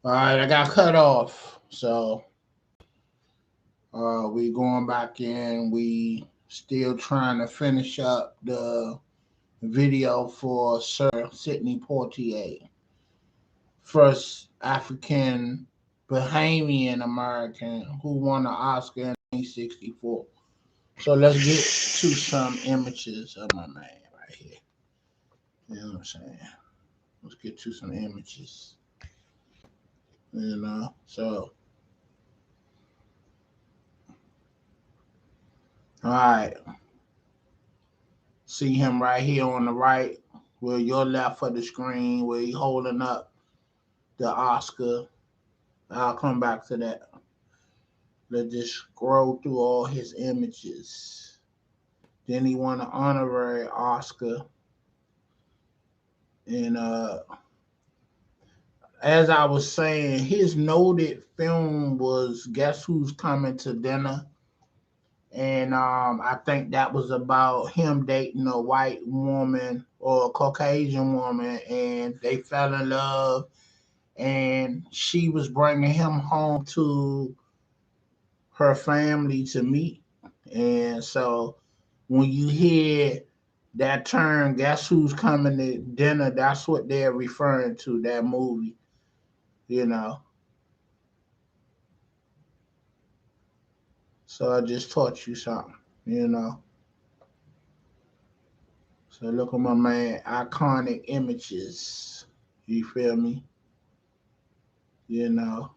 All right, I got cut off. So we going back in. We still trying to finish up the video for Sir Sidney Poitier, first African Bahamian American who won an Oscar in 1964. So let's get to some images of my man right here. You know what I'm saying? Let's get to some images. So all right. See him right here on the right, where your left of the screen, where he holding up the Oscar. I'll come back to that. Let's just scroll through all his images. Then he won an honorary Oscar. And as I was saying, his noted film was Guess Who's Coming to Dinner? And I think that was about him dating a white woman or a Caucasian woman, and they fell in love, and she was bringing him home to her family to meet. And so when you hear that term, Guess Who's Coming to Dinner? That's what they're referring to, that movie, you know. So I just taught you something, you know. So look at my man, iconic images. You feel me? You know,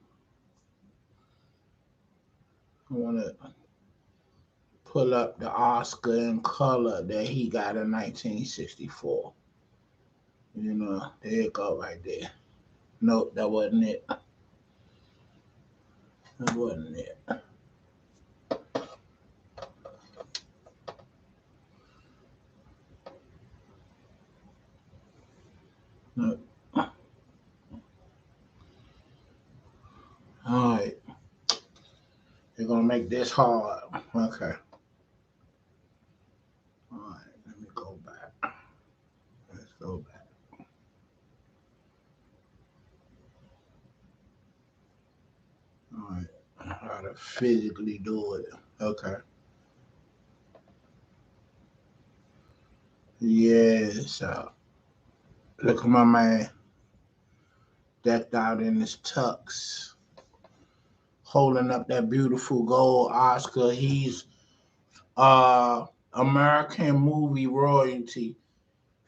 I want to pull up the Oscar in color that he got in 1964. There you go right there. Nope, that wasn't it. That wasn't it. Nope. All right, you're gonna make this hard. Okay. All right, let me go back. Let's go back. All right, how to physically do it. Okay. Yeah. So look at my man decked out in his tux, holding up that beautiful gold Oscar. He's American movie royalty.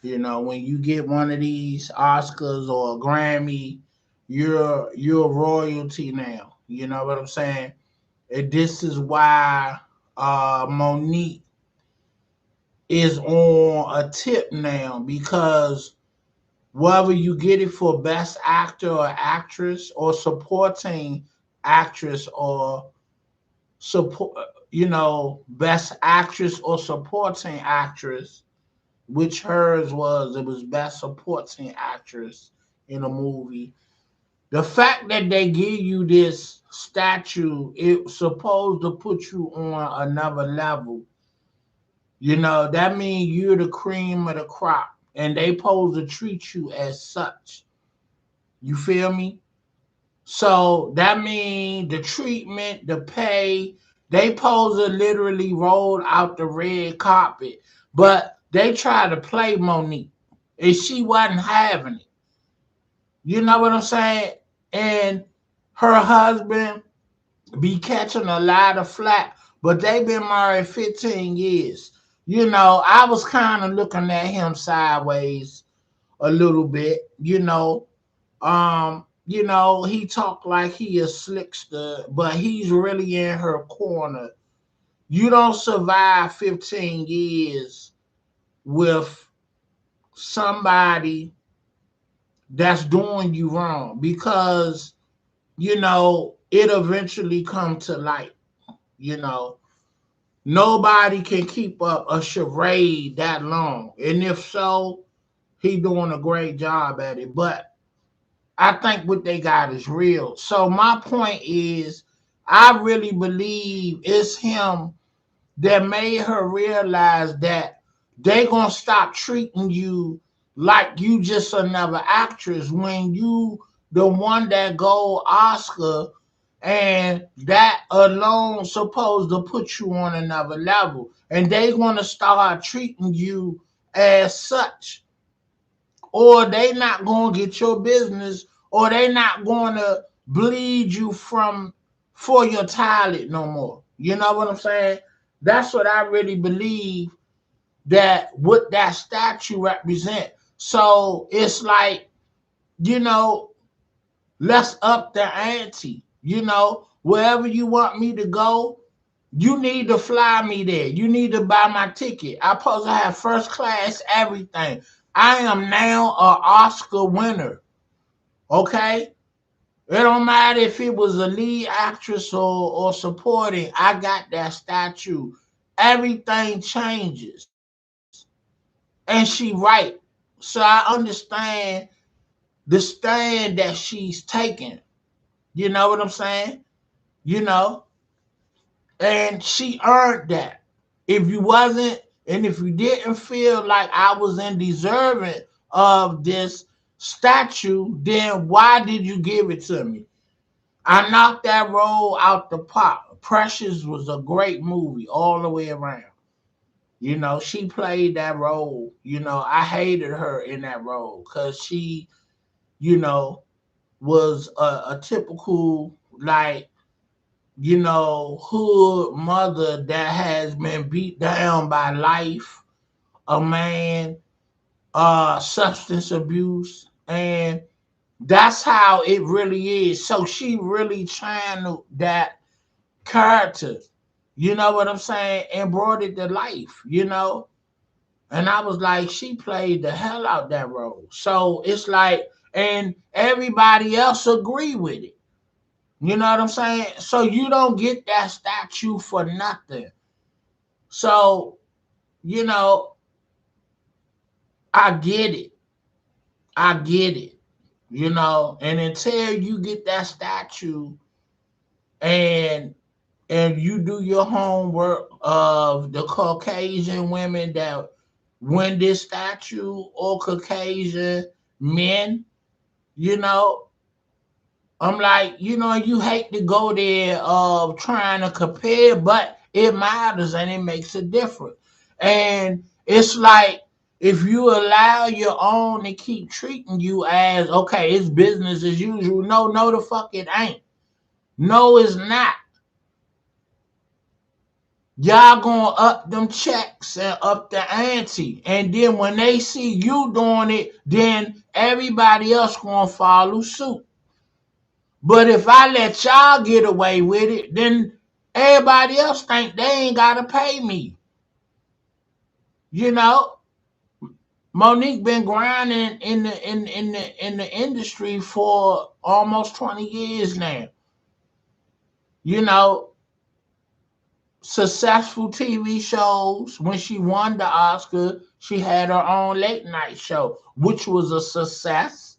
When you get one of these Oscars or a Grammy, you're royalty now. You know what I'm saying? And this is why Monique is on a tip now, because whether you get it for best actor or actress or supporting actress or support, best actress or supporting actress, which hers was, it was best supporting actress in a movie. The fact that they give you this statue, it's supposed to put you on another level. That means you're the cream of the crop, and they supposed to treat you as such. You feel me? So that means the treatment, the pay, they supposed to literally roll out the red carpet. But they try to play Monique, and she wasn't having it. You know what I'm saying? And her husband be catching a lot of flack, but they been married 15 years. I was kind of looking at him sideways a little bit. He talked like he a slickster, but he's really in her corner. You don't survive 15 years with somebody that's doing you wrong, because it eventually come to light. you know Nobody can keep up a charade that long, and if so, he doing a great job at it. But I think what they got is real. So my point is, I really believe it's him that made her realize that they gonna stop treating you like you just another actress when you the one that gold Oscar, and that alone supposed to put you on another level. And they want to start treating you as such, or they not going to get your business, or they not going to bleed you from for your talent no more. You know what I'm saying? That's what I really believe that what that statue represent. So it's like, you know, let's up the ante. You know, wherever you want me to go, you need to fly me there. You need to buy my ticket. I'm supposed to have first class everything. I am now an Oscar winner. Okay? It don't matter if it was a lead actress or supporting. I got that statue. Everything changes. And she right. So I understand the stand that she's taking. You know what I'm saying? You know, and she earned that. If you wasn't, and if you didn't feel like I was undeserving of this statue, then why did you give it to me? I knocked that role out the park. Precious was a great movie all the way around. You know, she played that role. You know, I hated her in that role because she, you know, was a typical, like, you know, hood mother that has been beat down by life, a man, substance abuse, and that's how it really is. So she really channeled that character, you know what I'm saying, and brought it to life, you know. And I was like, she played the hell out that role. So it's like, and everybody else agree with it. You know what I'm saying? So you don't get that statue for nothing. So, you know, I get it. I get it. You know, and until you get that statue and you do your homework of the Caucasian women that win this statue, or Caucasian men, you know, I'm like, you know, you hate to go there of trying to compare, but it matters and it makes a difference. And it's like, if you allow your own to keep treating you as, okay, it's business as usual. No, no, the fuck it ain't. No, it's not. Y'all gonna up them checks and up the ante. And then when they see you doing it, then everybody else gonna follow suit. But if I let y'all get away with it, then everybody else think they ain't gotta pay me. You know, Monique been grinding in the industry for almost 20 years now. You know, successful TV shows. When she won the Oscar, she had her own late night show, which was a success.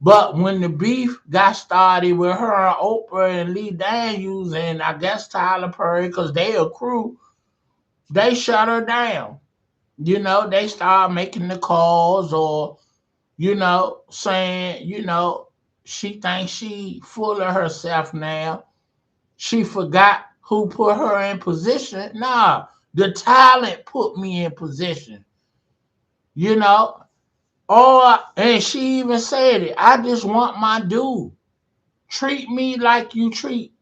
But when the beef got started with her and Oprah and Lee Daniels and I guess Tyler Perry, because they a crew, they shut her down. You know, they started making the calls, or, you know, saying, you know, she thinks she full of herself now. She forgot who put her in position. Nah, the talent put me in position, you know. Or, and she even said it, I just want my due. Treat me like you treat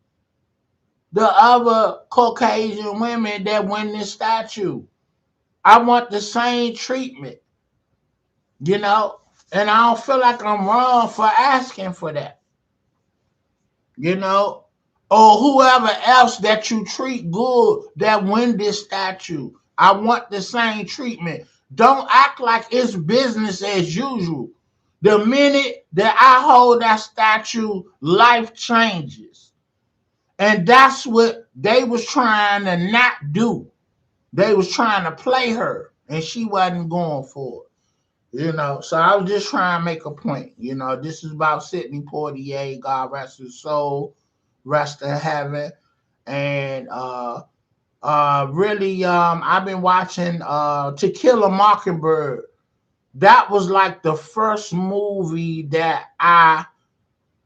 the other Caucasian women that win this statue. I want the same treatment, you know, and I don't feel like I'm wrong for asking for that, you know, or whoever else that you treat good that win this statue. I want the same treatment. Don't act like it's business as usual. The minute that I hold that statue, life changes. And that's what they was trying to not do. They was trying to play her, and she wasn't going for it. You know, so I was just trying to make a point. You know, this is about Sidney Poitier, God rest his soul, rest in heaven. And really, I've been watching To Kill a Mockingbird. That was like the first movie that I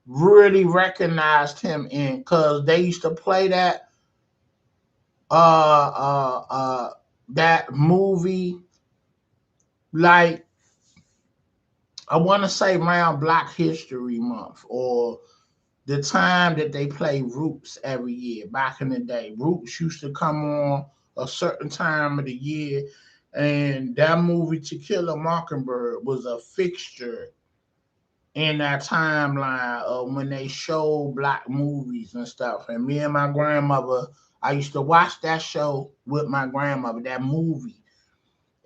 really recognized him in, because they used to play uh uh uh that movie, like, I want to say around Black History Month, or the time that they play Roots every year. Back in the day, Roots used to come on a certain time of the year, and that movie To Kill a Mockingbird was a fixture in that timeline of when they show black movies and stuff. And me and my grandmother, I used to watch that show with my grandmother, that movie,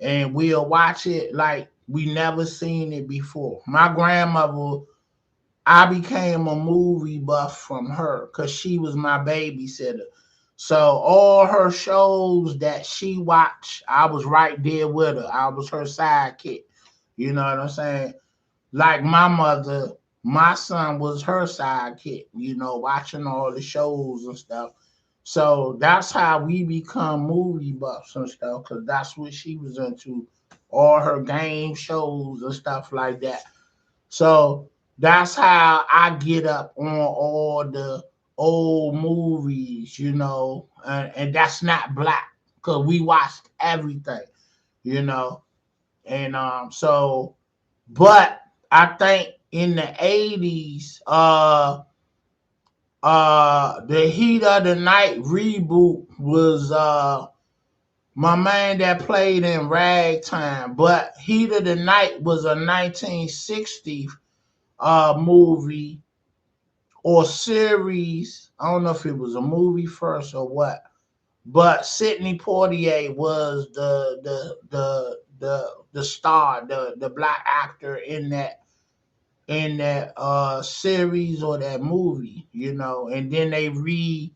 and we'll watch it like we never seen it before. My grandmother, I became a movie buff from her because she was my babysitter. So all her shows that she watched, I was right there with her. I was her sidekick. You know what I'm saying? Like my mother, my son was her sidekick, watching all the shows and stuff. So that's how we become movie buffs and stuff, because that's what she was into, all her game shows and stuff like that. So that's how I get up on all the old movies, and that's not black, because we watched everything, you know, and but I think in the 80s, the Heat of the Night reboot was my man that played in Ragtime, but Heat of the Night was a 1960 movie or series. I don't know if it was a movie first or what, but Sidney Poitier was the star, the black actor in that series or that movie, and then they remade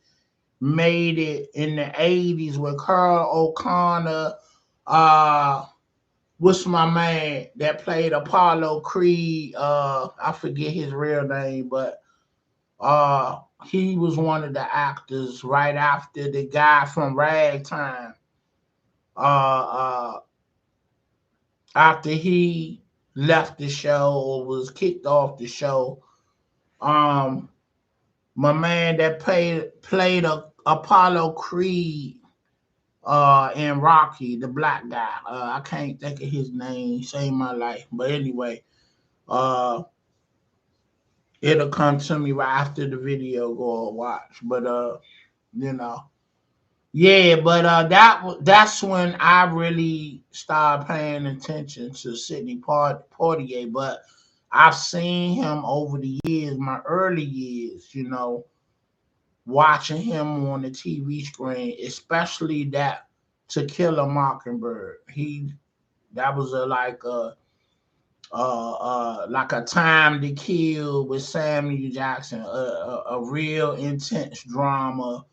it in the 80s with Carl O'Connor. Uh, what's my man that played Apollo Creed? I forget his real name, but he was one of the actors right after the guy from Ragtime. Uh, uh, After he left the show or was kicked off the show, um, my man that played Apollo Creed in Rocky, the black guy. I can't think of his name. Saved my life, but anyway, uh, it'll come to me right after the video go watch. But you know, yeah. But that's when I really started paying attention to Sidney Poitier. But I've seen him over the years, my early years, watching him on the TV screen, especially that To Kill a Mockingbird. That was like a Time to Kill with Samuel Jackson, a real intense drama,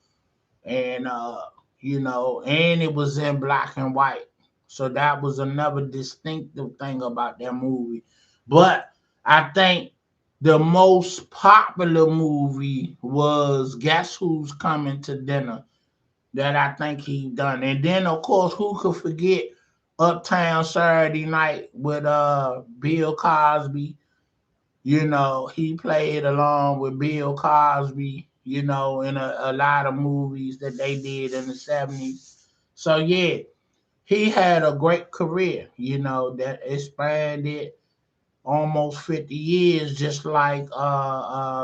and and it was in black and white. So that was another distinctive thing about that movie. But I think the most popular movie was Guess Who's Coming to Dinner, that I think he done. And then of course, who could forget Uptown Saturday Night with Bill Cosby? He played along with Bill Cosby, in a lot of movies that they did in the 70s. So yeah, he had a great career, that expanded almost 50 years, just like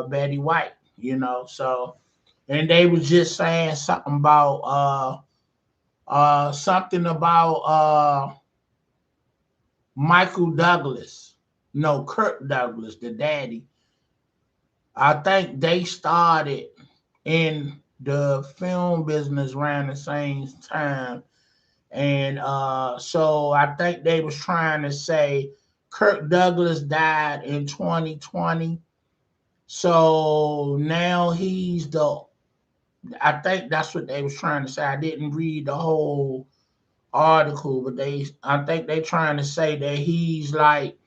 Betty White, So, and they was just saying something about Michael Douglas, no, Kirk Douglas, the daddy. I think they started in the film business around the same time. And so I think they was trying to say Kirk Douglas died in 2020. So now I think that's what they was trying to say. I didn't read the whole article, but I think they trying to say that he's like